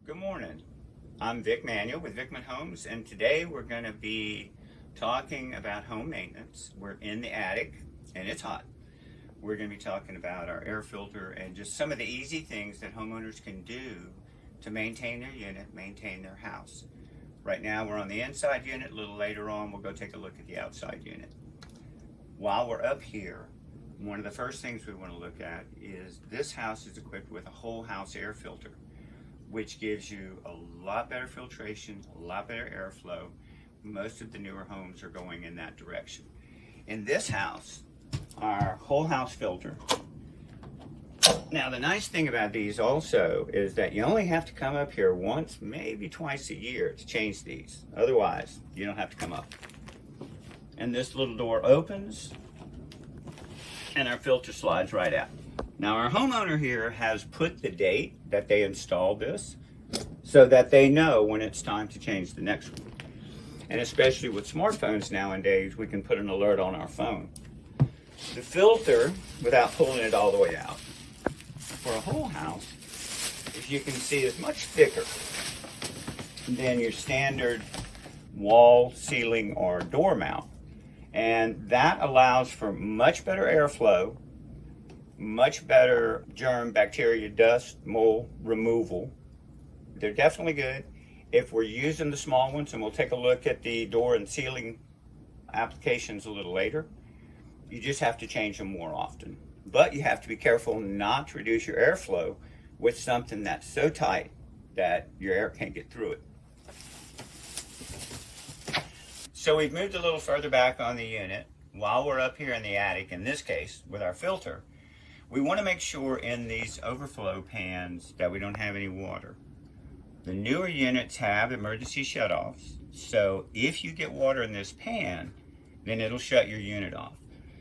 Good morning. I'm Vic Manuel with Vicman Homes, and today we're going to be talking about home maintenance. We're in the attic, and it's hot. We're going to be talking about our air filter and just some of the easy things that homeowners can do to maintain their unit, maintain their house. Right now we're on the inside unit. A little later on we'll go take a look at the outside unit. While we're up here, one of the first things we want to look at is this house is equipped with a whole house air filter, which gives you a lot better filtration, a lot better airflow. Most of the newer homes are going in that direction. In this house, our whole house filter. Now the nice thing about these also is that you only have to come up here once, maybe twice a year to change these. Otherwise, you don't have to come up. And this little door opens and our filter slides right out. Now our homeowner here has put the date that they installed this so that they know when it's time to change the next one. And especially with smartphones nowadays, we can put an alert on our phone. The filter, without pulling it all the way out, for a whole house, if you can see, is much thicker than your standard wall, ceiling, or door mount. And that allows for much better airflow, much better germ, bacteria, dust, mold removal. They're definitely good. If we're using the small ones, and we'll take a look at the door and ceiling applications a little later, you just have to change them more often. But you have to be careful not to reduce your airflow with something that's so tight that your air can't get through it. So we've moved a little further back on the unit. While we're up here in the attic, in this case, with our filter, we want to make sure in these overflow pans that we don't have any water. The newer units have emergency shutoffs, so if you get water in this pan, then it'll shut your unit off.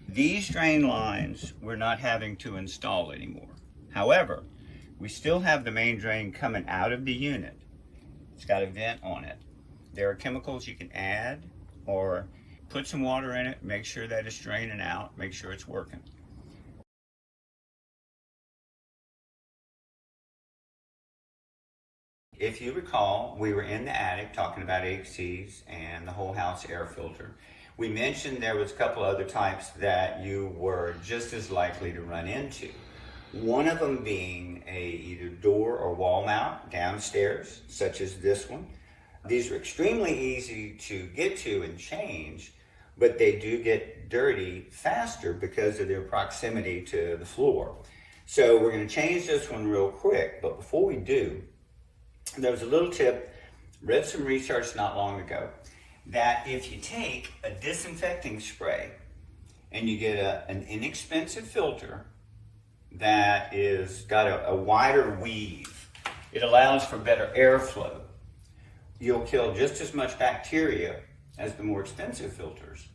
These drain lines we're not having to install anymore. However, we still have the main drain coming out of the unit. It's got a vent on it. There are chemicals you can add or put some water in it, make sure that it's draining out, make sure it's working. If you recall, we were in the attic talking about ACs and the whole house air filter. We mentioned there was a couple other types that you were just as likely to run into. One of them being a either door or wall mount downstairs, such as this one. These are extremely easy to get to and change, but they do get dirty faster because of their proximity to the floor. So we're going to change this one real quick, but before we do, there was a little tip, read some research not long ago, that if you take a disinfecting spray and you get an inexpensive filter that is got a wider weave, it allows for better airflow. You'll kill just as much bacteria as the more expensive filters,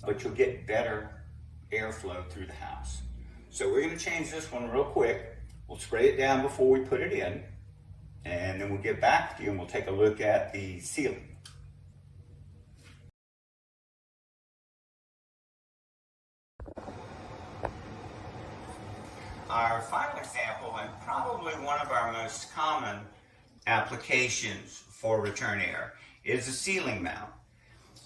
but you'll get better airflow through the house. So we're going to change this one real quick. We'll spray it down before we put it in, and then we'll get back to you and we'll take a look at the ceiling. Our final example, and probably one of our most common applications for return air, is a ceiling mount.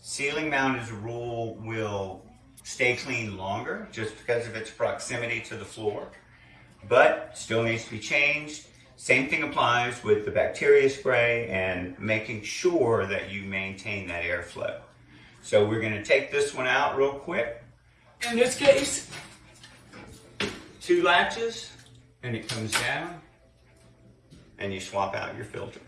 Ceiling mount, as a rule, will stay clean longer just because of its proximity to the floor, but still needs to be changed. Same thing applies with the bacteria spray and making sure that you maintain that airflow. So we're going to take this one out real quick. In this case, 2 latches, and it comes down, and you swap out your filter.